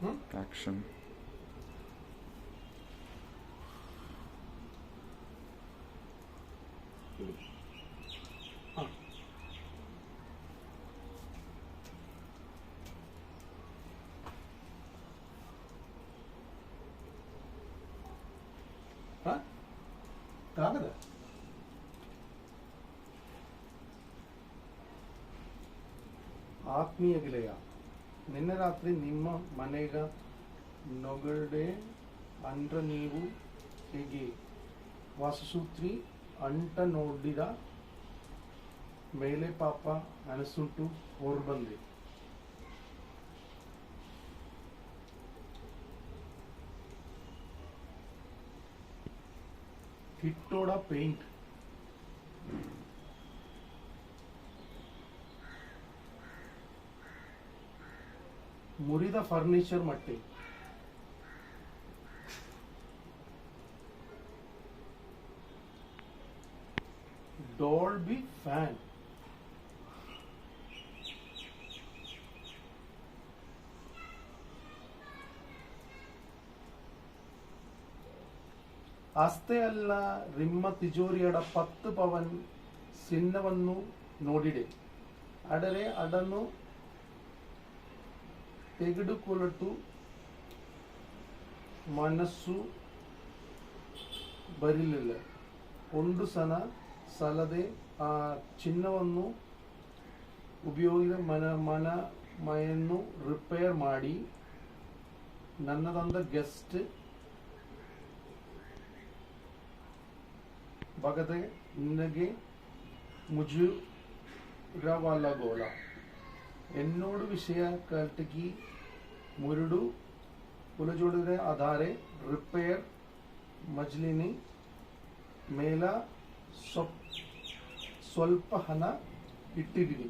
Action. ಕಾಗದ ಆತ್ಮೀಯ ಗೆಳೆಯ, ನಿನ್ನೆ ರಾತ್ರಿ ನಿಮ್ಮ ಮನೆಗ ನೊಗಡೆ ಅಂದ್ರ ನೀವು ಹೇಗೆ ವಾಸಸೂತ್ರಿ ಅಂಟ ನೋಡಿದ ಮೇಲೆ ಪಾಪ ಅನಸುಂಟು ಹೊರ ಬಂದೆ. ಹಿಟ್ಟೋಡ ಪೇಂಟ್ ಮುರಿದ ಫರ್ನಿಚರ್ ಮಟ್ಟೆ ಡಾಲ್ಬಿ ಫ್ಯಾನ್ ಅಷ್ಟೇ ಅಲ್ಲ, ರಿಮ್ಮ ತಿಜೋರಿಯಡ 10 ಪವನ್ ಚಿನ್ನವನ್ನು ನೋಡಿದೆ. ಆದರೆ ಅದನ್ನು ತೆಗೆದುಕೊಳ್ಳಲು ಮನಸ್ಸು ಬರಲಿಲ್ಲ. ಒಂದು ಸಲದೆ ಆ ಚಿನ್ನವನ್ನು ಉಪಯೋಗಿಸಿ ಮನೆಯನ್ನು ರಿಪೇರ್ ಮಾಡಿ ನನ್ನದೊಂದ ಗೆಸ್ಟ್ ಬಗದೆ ನಿನಗೆ ಮುಜುಗರವಾಗಲ್ಲ. എന്നോട് ವಿಷಯ ಕಲ್ಟಿಗಿ ಮುರುಡು ಉಲಜೋಡಿದ್ರೆ ಆಧಾರೆ ರಿಪೇರ್ ಮಜ್ಲಿನಿ ಮೇಲ ಸ್ವಲ್ಪ ಹಣ ಇಟ್ಟಿದ್ದೀನಿ.